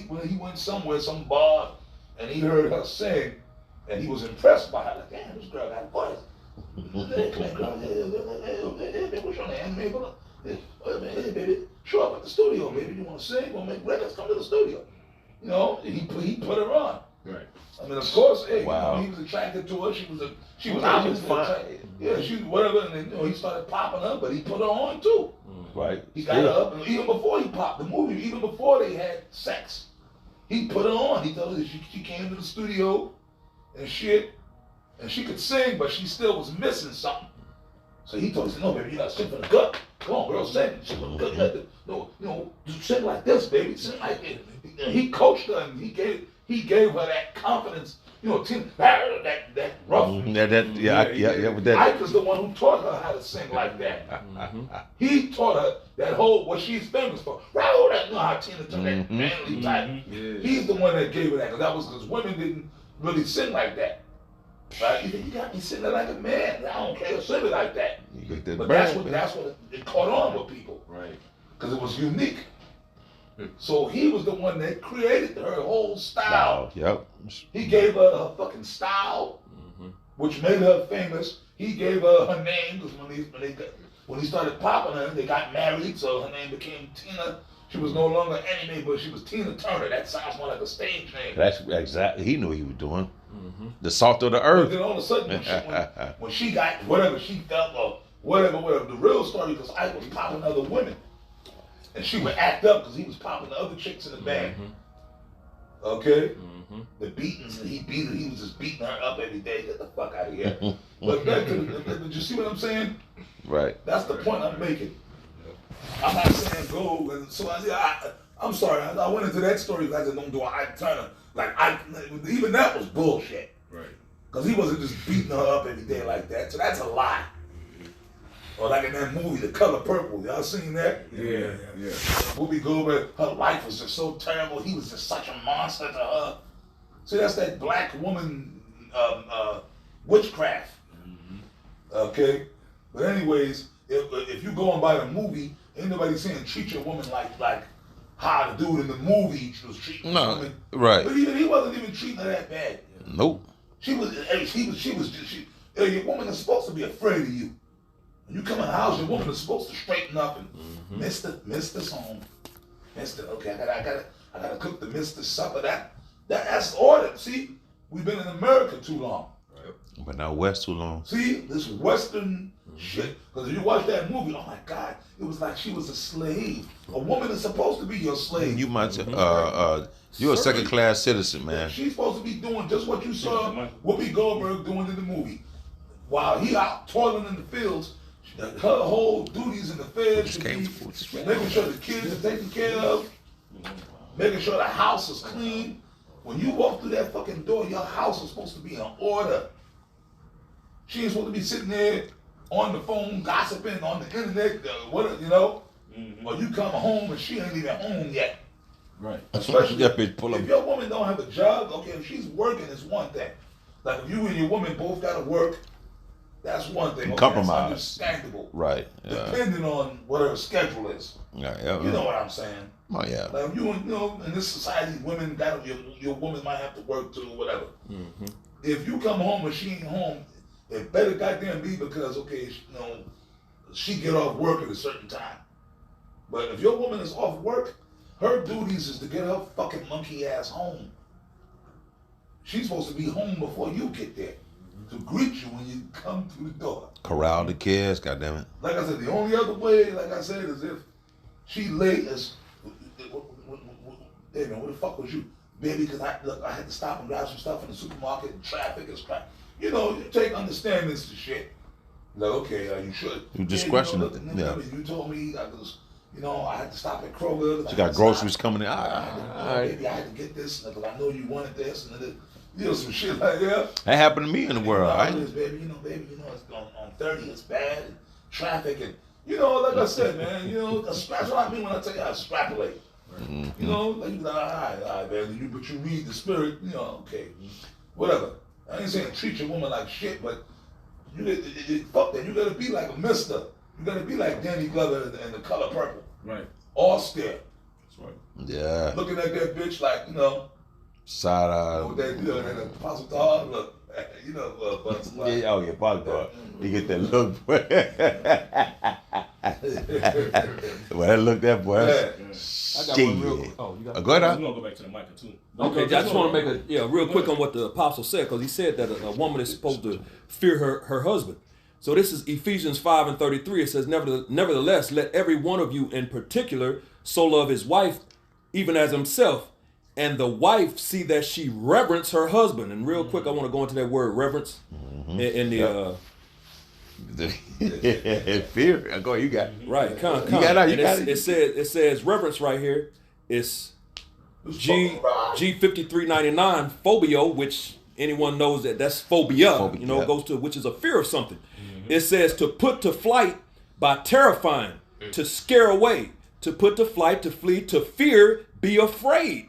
S7: When he went somewhere, some bar, and he heard her sing, and he was impressed by her. Like, damn, this girl got a voice. Hey, come here, girl. Hey, what's your name, baby? Hey, baby, show up at the studio, baby. You want to sing? Want to make records? Come to the studio. You know, he put her on.
S3: Right.
S7: I mean, of course, hey,
S2: Wow.
S7: you know, he was attracted to her. She was obviously attracted. Yeah, she was whatever, and then, you know, he started popping her, but he put her on too.
S2: Right.
S7: He got her up, and even before he popped the movie, even before they had sex, he put her on. He told her that she came to the studio and shit, and she could sing, but she still was missing something. So he told her, he said, no, baby, you gotta sing from the gut. Come on, girl, sing. Sing from the gut. You have to, no, you know, just sing like this, baby. Sing like it. And he coached her, and he gave her that confidence. You know, that rough.
S2: Yeah. With that.
S7: Ike was the one who taught her how to sing like that. He taught her that whole, what she's famous for. Right, that, you know how Tina Turner, that manly type. He's the one that gave her that, because women didn't really sing like that. Right? You think, you got me singing like a man. I don't care, sing it like that. But that's what it caught on with people.
S3: Right.
S7: Because it was unique. So he was the one that created her whole style.
S2: Yep.
S7: He gave her her fucking style, which made her famous. He gave her her name, because when he started popping her, they got married, so her name became Tina. She was no longer Annie, but she was Tina Turner. That sounds more like a stage name.
S2: That's exactly. He knew what he was doing. The salt of the earth.
S7: But then all of a sudden, when she got whatever she felt or whatever, the real story, because I was popping other women. And she would act up because he was popping the other chicks in the band. Okay? The beatings, and he was just beating her up every day. Get the fuck out of here. But back to did you see what I'm saying?
S2: Right.
S7: That's the point I'm making. I'm not saying go, and so I'm sorry, I went into that story because I don't do an Ike Turner. Like, even that was bullshit.
S3: Right.
S7: Because he wasn't just beating her up every day like that. So that's a lie. Or like in that movie, The Color Purple. Y'all seen that?
S3: Yeah.
S7: Whoopi Goldberg, her life was just so terrible. He was just such a monster to her. See, that's that black woman witchcraft. Okay? But anyways, if you going by the movie, ain't nobody saying treat your woman like how the dude in the movie was treating the woman.
S2: Right.
S7: But even he wasn't even treating her that bad.
S2: Nope.
S7: Your woman is supposed to be afraid of you. When you come in the house, your woman is supposed to straighten up and Mister's home. Mister, okay, I gotta cook the Mister supper. That's order. See, we've been in America too long.
S2: But not West too long.
S7: See, this Western shit. Because if you watch that movie, oh my God, it was like she was a slave. A woman is supposed to be your slave.
S2: You might you're a second class citizen, man.
S7: She's supposed to be doing just what you saw Whoopi Goldberg doing in the movie. While he out toiling in the fields, her whole duties in the field should be making sure the kids are taken care of, making sure the house is clean. When you walk through that fucking door, your house is supposed to be in order. She ain't supposed to be sitting there on the phone gossiping on the internet, you know? Or you come home and she ain't even home yet.
S3: Right.
S7: Especially if your woman don't have a job, okay, if she's working, it's one thing. Like if you and your woman both gotta work, that's one thing. Okay,
S2: compromise.
S7: that's understandable.
S2: Right. Yeah.
S7: Depending on what her schedule is.
S2: Yeah.
S7: You know what I'm saying?
S2: Oh yeah.
S7: Like you know, in this society, women your woman might have to work too, whatever. If you come home and she ain't home, it better goddamn be because she get off work at a certain time. But if your woman is off work, her duties is to get her fucking monkey ass home. She's supposed to be home before you get there to greet you when you come through the door.
S2: Corral the kids, goddammit.
S7: Like I said, the only other way, like I said, is if she late as, hey man, where the fuck was you? Baby, because I had to stop and grab some stuff in the supermarket and traffic is crap. You know, you take understanding to shit. Like, okay, you should.
S2: You discretion it. Yeah.
S7: You told me I had to stop at Kroger.
S2: She got groceries coming in.
S7: Baby, I had to get this because I know you wanted this and some shit like that.
S2: That happened to me in the world, right?
S7: Baby, it's on 30, it's bad, and traffic, and like I said, man, that's what I mean when I tell you I extrapolate. Like all right, man, but you read the spirit, okay, whatever. I ain't saying treat your woman like shit, but fuck that. You gotta be like a mister. You gotta be like Danny Glover and The Color Purple.
S3: Right.
S7: Austere.
S2: Yeah.
S7: Looking at that bitch like, you know,
S2: Side
S7: what they do, and Apostle Todd, look, you know, but like,
S2: yeah, oh yeah, Polycar. You get that look, boy. Well, that look, that boy.
S5: I got one real quick. Oh, you got
S2: Go ahead,
S3: We're
S2: Al.
S3: gonna go back to the mic too.
S5: Okay, I just want to make real quick on what the apostle said, because he said that a woman is supposed to fear her husband. So this is Ephesians 5:33. It says, nevertheless, let every one of you in particular so love his wife, even as himself, and the wife see that she reverence her husband. And real quick, I want to go into that word reverence in the
S2: Fear. Go ahead, you got it.
S5: right.
S2: You got it.
S5: It says reverence right here. It's G5399 phobia, which anyone knows that's phobia. You know, goes to which is a fear of something. It says to put to flight by terrifying, to scare away, to put to flight, to flee, to fear, be afraid,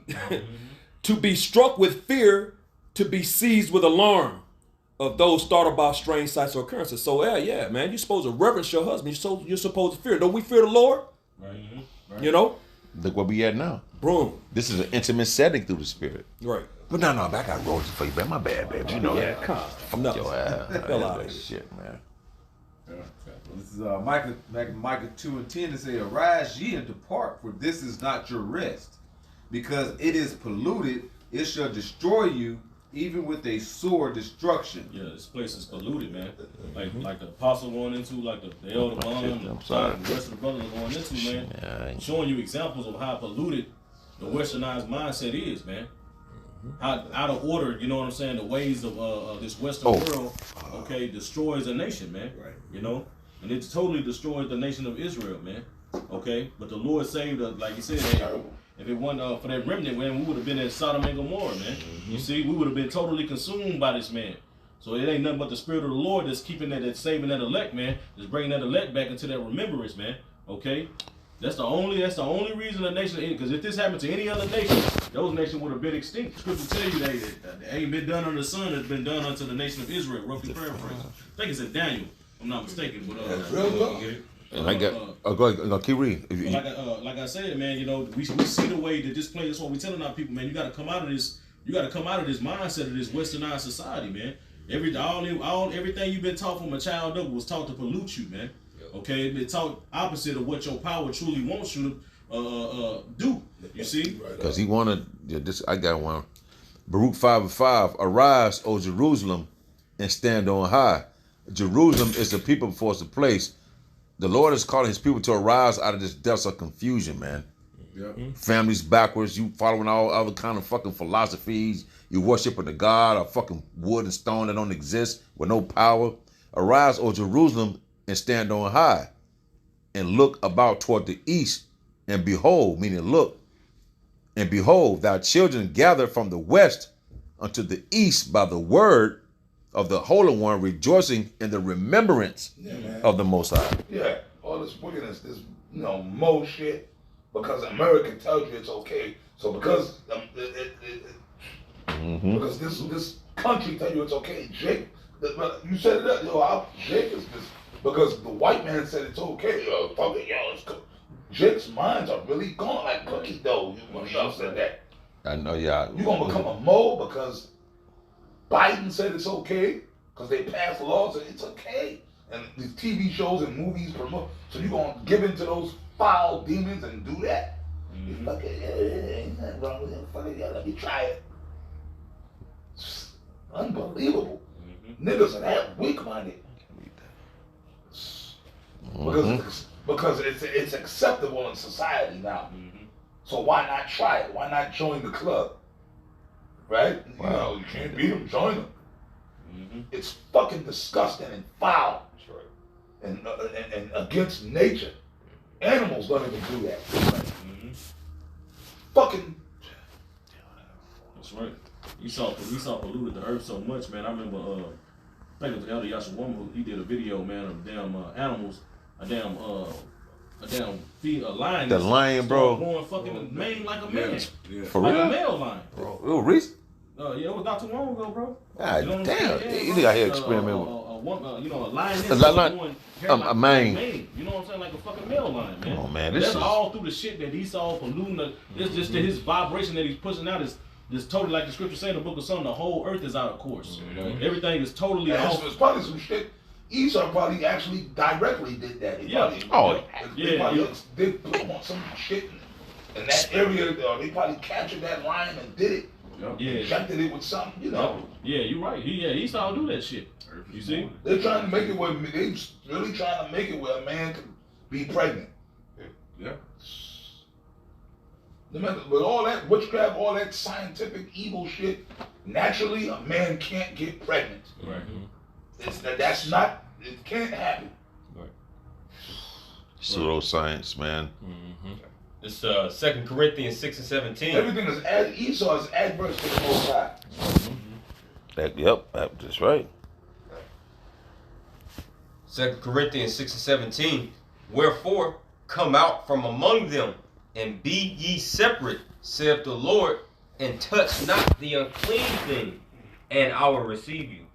S5: to be struck with fear, to be seized with alarm of those startled by strange sights or occurrences. So yeah, man, you're supposed to reverence your husband. You're supposed to fear. Don't we fear the Lord?
S3: Right.
S5: You know,
S2: Look where we at now.
S5: boom.
S2: This is an intimate setting through the Spirit.
S5: Right.
S2: But no, I got roses for you, man. My bad, baby. You know that.
S5: Come on.
S2: Yo,
S5: Hell out of here.
S2: shit, man.
S9: This is Micah 2:10 to say, "Arise ye and depart, for this is not your rest, because it is polluted; it shall destroy you, even with a sore destruction."
S3: Yeah, this place is polluted, man. Like the apostle going into, like the elder Bond,
S2: I'm sorry.
S3: the rest of the brothers are going into, man.
S2: Yeah,
S3: Showing you examples of how polluted the westernized mindset is, man. How out of order, you know what I'm saying? The ways of this Western world, okay, destroys a nation, man.
S9: Right.
S3: You know, and it totally destroys the nation of Israel, man. Okay, but the Lord saved us, like He said. Hey, if it wasn't for that remnant, man, we would have been in Sodom and Gomorrah, man. You see, we would have been totally consumed by this man. So it ain't nothing but the Spirit of the Lord that's keeping that's saving that elect, man. That's bringing that elect back into that remembrance, man. Okay. That's the only reason the nation, because if this happened to any other nation, those nations would have been extinct. Scripture tell you that it ain't been done under the sun, it's been done unto the nation of Israel, roughly paraphrase. I think it's in Daniel, if I'm not mistaken. But
S2: And I got. Go ahead. No, keep reading.
S3: like I said, man, you know, we see the way that this plays. That's what we're telling our people, man. You got to come out of this. You got to come out of this mindset of this westernized society, man. Everything you've been taught from a child up was taught to pollute you, man. Okay, it been taught opposite of what your power truly wants you to do. You see?
S2: Because he wanted this. I got one. Baruch 5:5. Arise, O Jerusalem, and stand on high. Jerusalem is the people before it's the place. The Lord is calling His people to arise out of this depths of confusion, man. Families backwards. You following all other kind of fucking philosophies. You worshiping the God of fucking wood and stone that don't exist with no power. Arise, O Jerusalem, and stand on high, and look about toward the east, and behold, meaning look, and behold, thy children gather from the west unto the east by the word of the Holy One, rejoicing in the remembrance of the Most High.
S7: Yeah, all this wickedness, this mo shit, because America tells you it's okay. So because because this country tell you it's okay, Jake, you set it up. Jake is this because the white man said it's okay. Fuck it, it's cool. Jake's minds are really gone like cookie dough. One of y'all said that.
S2: I know, yeah.
S7: You gonna become a mo because Biden said it's okay because they passed laws and it's okay, and these TV shows and movies promote. So you gonna give in to those foul demons and do that? You fucking ain't nothing wrong with it. Fucking let me try it. It's unbelievable. Niggas are that weak-minded. Because it's acceptable in society now. So why not try it? Why not join the club? Right?
S2: Wow.
S7: You can't beat them, join them. It's fucking disgusting and foul. And against nature. Animals don't even do that. Fucking.
S3: That's right. Esau polluted the earth so much, man. I remember, I think it was Elder Yashawama, he did a video, man, of damn animals, a lion.
S2: The lion, bro.
S3: Going fucking mane like a man.
S2: For
S3: like
S2: real?
S3: a male lion.
S2: Bro, it was recent.
S3: Yeah, it was not too long ago, bro.
S2: God
S3: You know what I'm
S2: damn.
S3: saying?
S2: You nigga out here experimenting with.
S3: A woman, you know, a lioness.
S2: A lion-
S3: going
S2: a mane.
S3: You know what I'm saying? Like a fucking male lion, man.
S2: Oh man,
S3: That's
S2: this is
S3: all through the shit that Esau polluting. It's just that his vibration that he's pushing out is totally like the scripture say in the book of Psalms. The whole earth is out of course. Everything is totally
S7: And
S3: off.
S7: it's probably some shit. Esau probably actually directly did that. He
S3: Yeah.
S7: probably,
S2: Oh,
S7: they probably did put on some shit in that area. They probably captured that lion and did it.
S3: Yeah.
S7: Injected it with something, you know.
S3: Yeah, you're right. Esau do that shit. You see?
S7: They're trying to make it where they really trying to make it where a man can be pregnant.
S9: Yeah.
S7: No matter, with all that witchcraft, all that scientific evil shit, naturally a man can't get pregnant.
S3: Right.
S7: That's not. It can't happen.
S2: pseudoscience, man.
S1: This 2 Corinthians 6 and 17.
S7: Everything is Esau is adverse to the Most High.
S2: That's right.
S1: 2 Corinthians 6 and 17. Wherefore, come out from among them, and be ye separate, saith the Lord, and touch not the unclean thing, and I will receive you.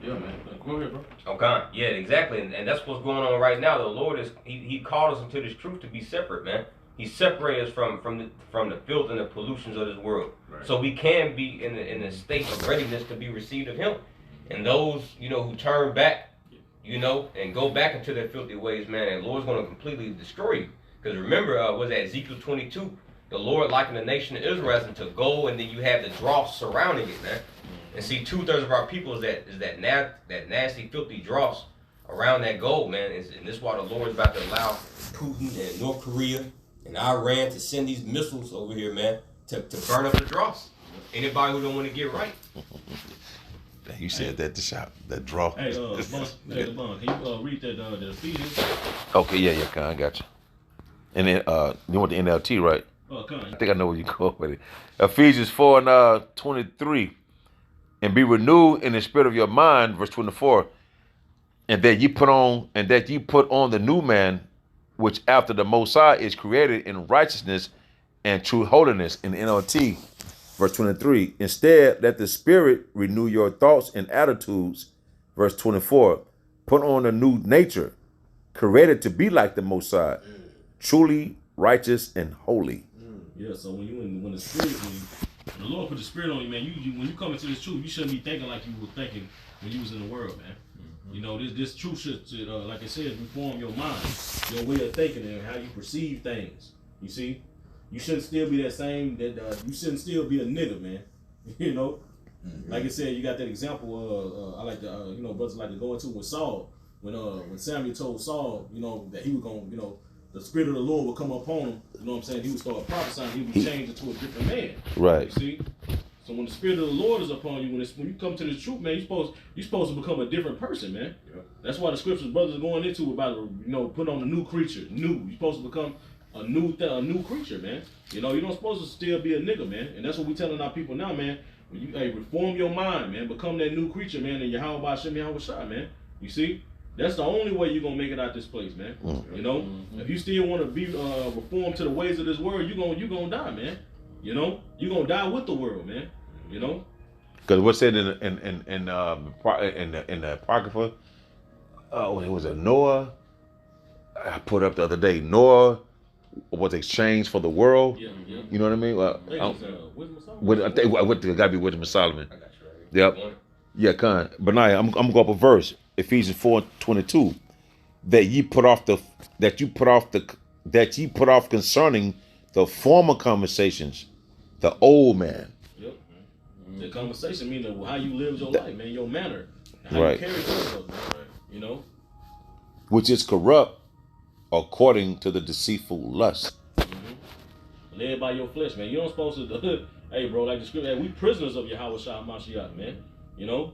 S3: Yeah, man. Go ahead, bro.
S1: Okay, yeah, exactly, and that's what's going on right now. The Lord is he called us into this truth to be separate, man. He separated us from the filth and the pollutions of this world,
S3: Right.
S1: so we can be in a state of readiness to be received of Him. And those who turn back, and go back into their filthy ways, man, and the Lord's going to completely destroy you. Because remember, was that Ezekiel 22? The Lord likened the nation of Israel as unto gold, and then you have the dross surrounding it, man. And see, 2/3 of our people is that nasty, filthy dross around that gold, man. And this is why the Lord is about to allow Putin and North Korea and Iran to send these missiles over here, man, to burn up the dross. Anybody who don't want to get right.
S2: You said that to shop, that draw.
S3: Hey, Bun, can you read that the Ephesians?
S2: Okay, yeah, I got you. And then you want the NLT, right? I think I know where you go with it. Ephesians 4 and 23. And be renewed in the spirit of your mind, verse 24. And that ye put on the new man, which after the Most High is created in righteousness and true holiness, in the NLT, verse 23. Instead, let the Spirit renew your thoughts and attitudes, verse 24. Put on a new nature, created to be like the Most High, truly righteous and holy.
S3: Yeah, so when the Spirit, when the Lord put the Spirit on you, man, when you come into this truth, you shouldn't be thinking like you were thinking when you was in the world, man. This truth should, like I said, reform your mind, your way of thinking, and how you perceive things. You see, you shouldn't still be that same. You shouldn't still be a nigga, man. Like I said, you got that example. I like to, brothers like to go into with Saul when Samuel told Saul, that he was gonna, the Spirit of the Lord would come upon him. You know what I'm saying? He would start prophesying. He would be changed into a different man.
S2: Right.
S3: You see. So when the Spirit of the Lord is upon you, when you come to the truth, man, you're supposed to become a different person, man. Yeah. That's why the scriptures brothers are going into about put on a new creature. You're supposed to become a new creature, man. You're not supposed to still be a nigga, man. And that's what we telling our people now, man. Reform your mind, man. Become that new creature, man. And Yahweh B'Shem Yahweh Shai, man. You see, that's the only way you're gonna make it out this place, man. If you still want to be reformed to the ways of this world, you're gonna die, man. You're gonna die with the world, man.
S2: Because what's said in the Apocrypha, it was a Noah. I put up the other day. Noah was exchanged for the world. Yeah. You know what I mean? I think it gotta be Wisdom of Solomon. I got you right. Yep. Yeah, Khan. But now I'm gonna go up a verse. Ephesians 4:22. That ye put off concerning the former conversations, the old man.
S3: Yep. The conversation meaning how you live your life, man, your manner, how you carry yourself, man.
S2: Which is corrupt according to the deceitful lust.
S3: Led by your flesh, man. You don't supposed to. Hey, bro, like the scripture, we prisoners of Yahweh Shai Mashiach, man.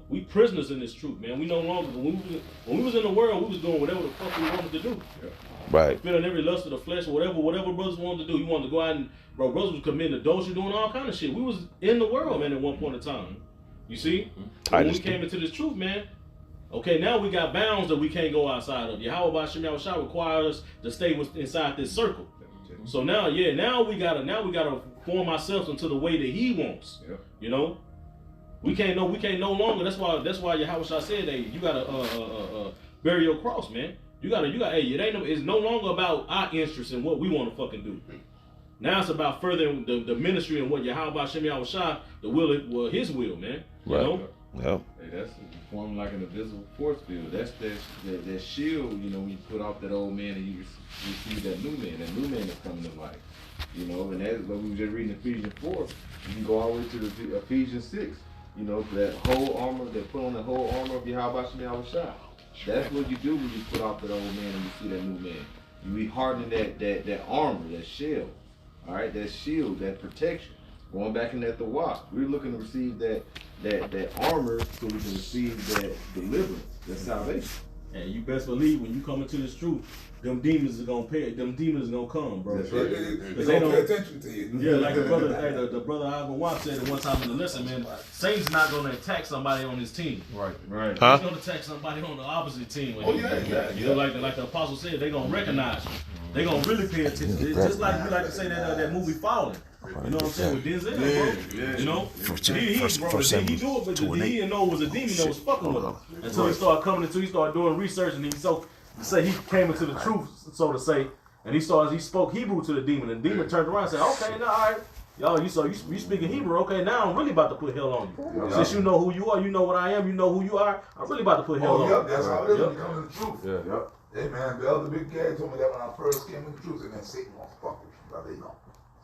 S3: We prisoners in this truth, man. We no longer, when we was in the world, we was doing whatever the fuck we wanted to do. Yeah.
S2: Right.
S3: Feeling every lust of the flesh, whatever brothers wanted to do. You wanted to go out and, brothers was committing adultery, doing all kind of shit. We was in the world, man, at one point in time. You see? When we came into this truth, man, okay, now we got bounds that we can't go outside of. Yahweh B'Shem Yahweh Shai requires us to stay inside this circle. So now we gotta form ourselves into the way that He wants. Yeah. We can't no longer. That's why Yahushua said, hey, you gotta bury your cross, man. You gotta, hey, it's no longer about our interest in what we want to fucking do. Now it's about furthering the ministry and what Yahweh Shem Yahushua, the will, his will, man. You know?
S2: Yep.
S9: Hey, that's forming like an invisible force field. That's that shield, you know, when you put off that old man and you receive that new man. That new man is coming to life. You know, and that's what we were just reading Ephesians 4. You can go all the way to the Ephesians 6. You know, that whole armor, that put on the whole armor of Yahweh Shem Yahushua. That's what you do when you put off that old man and you see that new man. You be hardening that armor, that shell. All right, that shield, that protection. Going back in that the walk, we're looking to receive that armor so we can receive that deliverance, that salvation.
S3: And you best believe when you come into this truth, them demons are gonna pay. Them demons are gonna come, bro.
S9: That's
S7: They don't pay attention to you.
S3: Yeah, like the brother Ivan Watt said at one time in the lesson, man. Satan's not gonna attack somebody on his team.
S9: Right.
S3: He's gonna attack somebody on the opposite team.
S7: Oh yeah.
S3: You know, like the apostle said, they gonna recognize you. They gonna really pay attention. It's just like we like to say that movie Fallen. You know what I'm saying with Denzel, bro.
S9: Yeah.
S3: You know, he do it, but he didn't know it was a demon that was fucking with him until he started coming into. He started doing research, and he came into the truth, so to say, and he spoke Hebrew to the demon, and the demon turned around and said, "Okay, now, all right, y'all, you speaking Hebrew? Okay, now I'm really about to put hell on you. Since you know who you are, you know what I am, you know who you are. I'm really about to put hell on you."
S7: That's how it is when you come to the truth.
S9: Yeah. Yep.
S7: Hey man, the other big guy told me that when I first came in the truth, and then Satan gonna fuck with you, brother. He gonna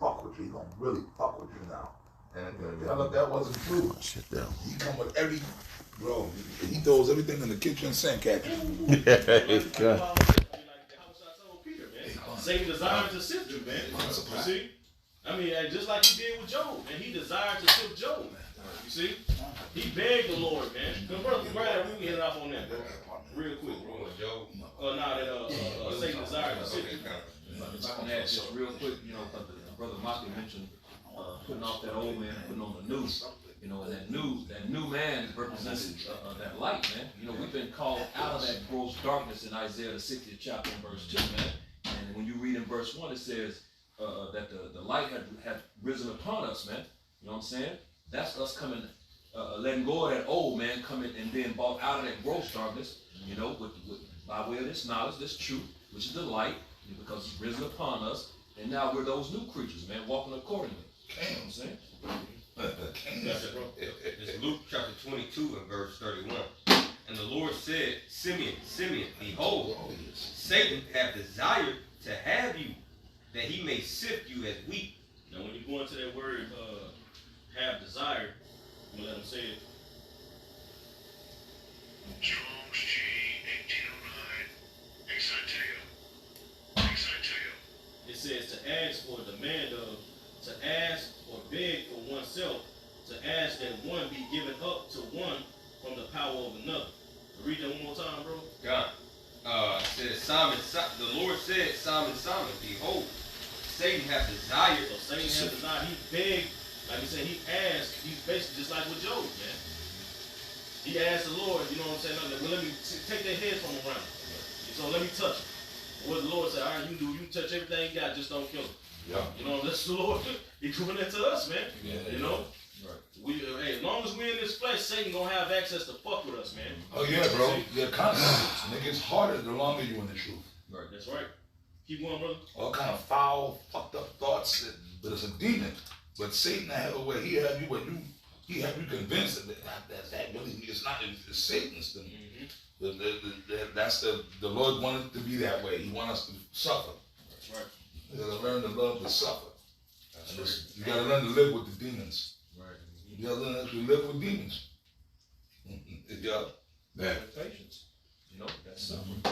S7: fuck with you. He gonna really fuck with you now. And tell him that wasn't true.
S2: Sit down.
S7: He come with every, bro. He throws everything in the kitchen sink at you.
S3: Satan desired to sift you, man. You see? I mean, just like he did with Job, and he desired to sift Job. You see? He begged the Lord, man. Good brother, right, we can hit it off on that, bro. Real quick, bro. Satan desired to sift you.
S10: If I can add just real quick, you know, Brother Maki mentioned putting off that old man, putting on the new. You know, and that new man represents that light, man. You know, we've been called out of that gross darkness in Isaiah the 60th chapter and verse 2, man. And when you read in verse 1, it says that the light had risen upon us, man. You know what I'm saying? That's us coming, letting go of that old man, coming and being brought out of that gross darkness, you know, by way of this knowledge, this truth, which is the light, because it's risen upon us. And now we're those new creatures, man, walking accordingly. You know what I'm saying?
S1: It's Luke chapter 22 and verse 31. And the Lord said, Simeon, behold, Satan hath desired to have you, that he may sift you as wheat. Now when you go into that word, have desired, I'm gonna let him say it.
S11: Strong's G 1809, Exiteo.
S3: It says to ask or demand of, to ask or beg for oneself, to ask that one be given up to one from the power of another. Read that one more time, bro.
S1: God. Says Simon, the Lord said, Simon, behold, Satan hath desired.
S3: So Satan hath desired. He begged, like he said, he asked. He's basically just like with Job, man. He asked the Lord, you know what I'm saying? Well, let me take that head from around. So let me touch him. What the Lord said, all right, you touch everything you got, just don't kill him.
S7: Yeah.
S3: You know, that's the Lord. He's doing that to us, man. You know? Right. Hey, as long as we're in this flesh, Satan gonna have access to fuck with us, man.
S7: Oh yeah, bro. Yeah, consequences. And it gets harder the longer you're in the truth.
S3: Right. That's right. Keep going, brother.
S7: All kind of foul, fucked up thoughts. But it's a demon. But Satan have a way. He have you convinced that really it's not. It's Satan's thing. Mm-hmm. That's the Lord wanted it to be that way. He wants us to suffer.
S3: That's right.
S7: You gotta learn to love to suffer. You gotta learn to live with the demons.
S3: Right.
S7: You gotta learn to live with demons. Yeah.
S10: Patience. You know, that's suffering.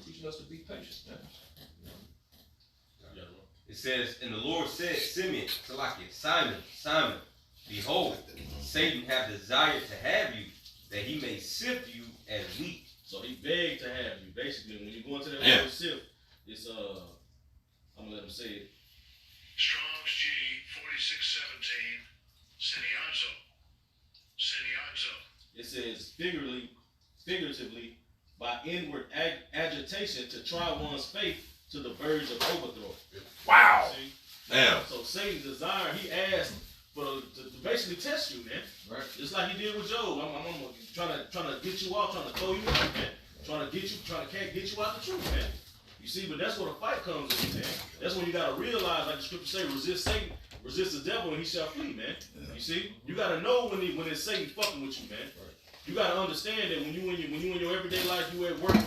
S10: Teaching us to be patient, man.
S1: It says, and the Lord said, Simeon, Simon, behold, Satan hath desired to have you, that he may sift you as wheat. So he begged to have you. Basically, when you go into that word sift, it's I'm gonna let him say it.
S11: Strong's G 4617, Seniazo.
S3: It says figuratively, by inward agitation to try one's faith to the verge of overthrow.
S7: Wow.
S3: See?
S2: Damn.
S3: So Satan's desire, he asked to basically test you, man.
S10: Right.
S3: Just like he did with Job. I'm trying to get you off, trying to throw you out, man. Trying to get you out the truth, man. You see, but that's where the fight comes in, man. That's when you gotta realize, like the scripture say, resist Satan, resist the devil, and he shall flee, man. You see, you gotta know when it's Satan fucking with you, man. You gotta understand that when you in your everyday life, you at work,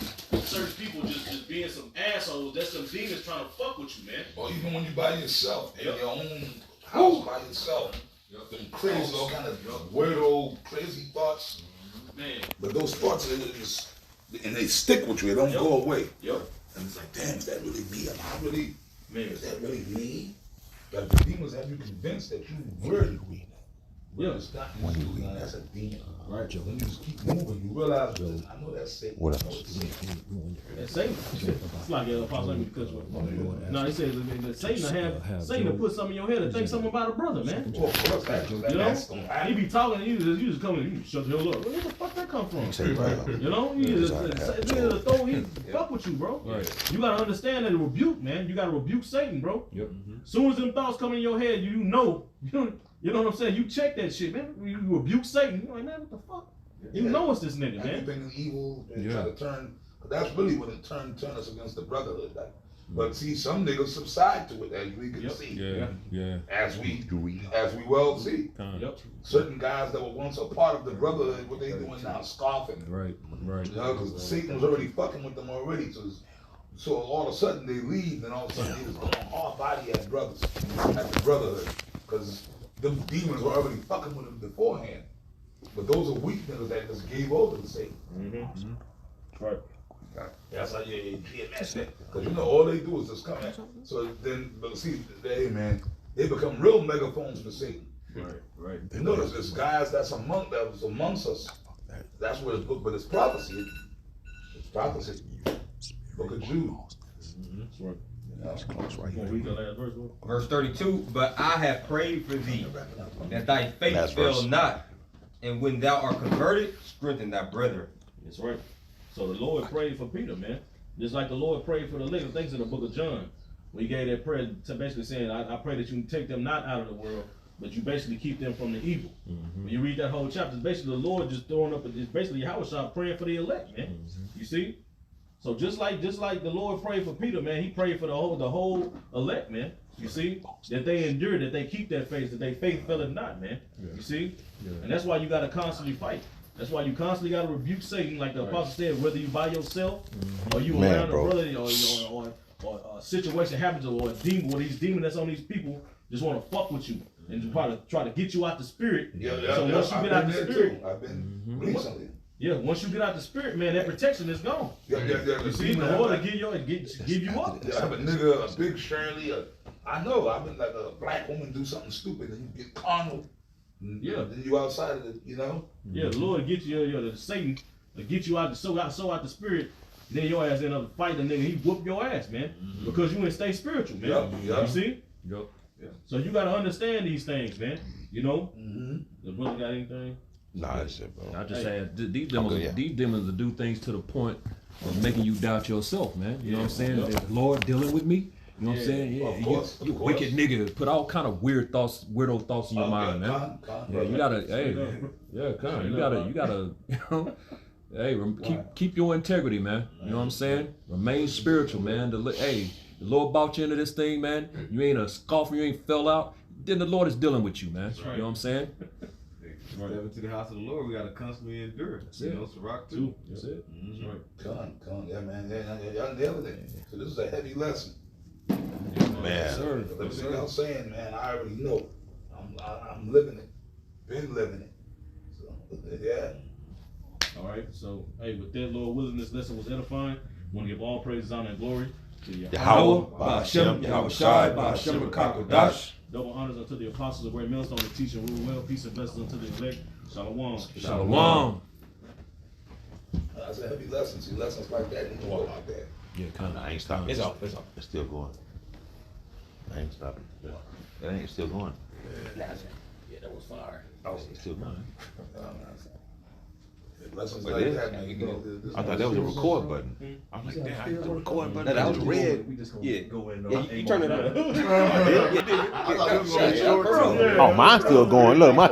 S3: certain people just being some assholes. That's some demons trying to fuck with you, man.
S7: Or even when you by yourself in your own house by yourself, them crazy, all kind of weirdo, crazy thoughts.
S3: Man.
S7: But those thoughts are just, and they stick with you. They don't go away.
S3: Yep.
S7: And it's like, damn, is that really me? Am I really?
S3: Man.
S7: Is that really me? But the demons have you convinced that you really.
S3: Yeah.
S7: It's not you, that's a demon. Right, Joe. When you just keep moving, you realize, I know that's Satan.
S2: What
S7: else?
S3: That's Satan. It's like Apostle No, he says that Satan to put something in your head and think something about a brother, man.
S7: Well, of course,
S3: you know, he be talking, you just come and you shut the hell up. Where the fuck that come from? You know, he fuck with you, bro. Right. You gotta understand that rebuke, man. You gotta rebuke Satan, bro. Yep. Soon as them thoughts come in your head, you know what I'm saying? You check that shit, man. You rebuke Satan. You like, man, what the fuck? You know it's this nigga, man.
S7: Everything evil and try to turn. That's really what it turn us against the brotherhood. Like. But see, some niggas subside to it, as we can see. Yeah. As we well see. Certain guys that were once a part of the brotherhood, what they doing now, scoffing. Right. You know, because Satan was already fucking with them already. So all of a sudden they leave, and all of a sudden they just going hard body at brothers, at the brotherhood, because them demons were already fucking with them beforehand. But those are weak niggas that just gave over to Satan.
S3: Right.
S7: That's how you match that. Because you know, all they do is just come at. So then, but see, hey man, they become real megaphones for Satan.
S3: Right.
S7: You notice there's guys that was amongst us. That's what it's book, but it's prophecy. It's prophecy. Book of Jude.
S3: Right.
S2: That's close right here.
S1: Verse 32, but I have prayed for thee, that thy faith fail not, and when thou art converted, strengthen thy brethren.
S3: That's right. So the Lord prayed for Peter, man. Just like the Lord prayed for the living things in the book of John. When he gave that prayer to basically saying, I pray that you take them not out of the world, but you basically keep them from the evil. When you read that whole chapter, it's basically the Lord just throwing up, it's basically Yahushua praying for the elect, man. You see? So just like the Lord prayed for Peter, man, he prayed for the whole elect, man. You see? That they endure, that they keep that faith, that their faith faileth not, man. You see? And that's why you gotta constantly fight. That's why you constantly gotta rebuke Satan, like the apostle said, whether you by yourself or you around a brother or a situation happens or a demon, or these demons that's on these people just wanna fuck with you and try to get you out the spirit. So once you get out the spirit,
S7: I've been recently.
S3: Yeah, once you get out the spirit, man, that protection is gone. You see, the Lord will give you up.
S7: I have a nigga, a big Shirley. I know, I've been like a black woman do something stupid and you get carnal.
S3: Yeah.
S7: Then you outside of it, you know?
S3: Yeah, the Lord will get you, Satan will get you out, so out the spirit. Then your ass end up fighting the nigga, he whoop your ass, man. Because you ain't stay spiritual, man. You see?
S9: Yep.
S3: So you gotta understand these things, man. You know? The brother got anything?
S2: Nah, that's it, bro.
S12: I just say these demons will do things to the point of making you doubt yourself, man. You know what I'm saying? The Lord dealing with me. You know what I'm saying? Yeah,
S7: of course.
S12: You wicked nigga. Put all kind of weirdo thoughts in your mind, man. Yeah, you gotta, you gotta, you know, hey, keep your integrity, man. You know what I'm saying? Remain spiritual, man. The Lord brought you into this thing, man. You ain't a scoffer, you ain't fell out. Then the Lord is dealing with you, man. You know what I'm saying?
S9: Step into the house of the Lord, we gotta constantly endure. You know, it's a rock too. That's it.
S7: Come, yeah, man. Y'all nailed it. So this is a heavy lesson.
S2: Man.
S7: Everything I'm saying, man, I already know. I'm living it. Been living it. So, yeah.
S3: All right. So, hey, with that, Lord willing, this lesson was edifying. I want to give all praises, honor, and glory to
S2: Yahweh, Ba'ashem, Yahushai, Ba'ashem, Kakodash.
S3: Double honors unto the apostles of Great Millstone, the teaching rule well. Peace and blessings unto the elect. Shalom.
S12: Shalom.
S7: That's a heavy lesson. See, lessons like that, you can walk like that.
S12: Yeah, kind of.
S2: I ain't stopping.
S1: It's off.
S2: It's still going. I ain't stopping. It ain't still going.
S1: Yeah, that was fire.
S2: It's still going.
S7: Blessings
S2: But
S7: like
S2: it-
S7: that, man. You know,
S2: I thought that was a record button. I'm like, damn, I hit the record button.
S13: That
S2: It was
S13: was
S2: red.
S13: Yeah, you turn it on.
S6: I thought it was gonna be short.
S2: Oh, mine's still going. Look, my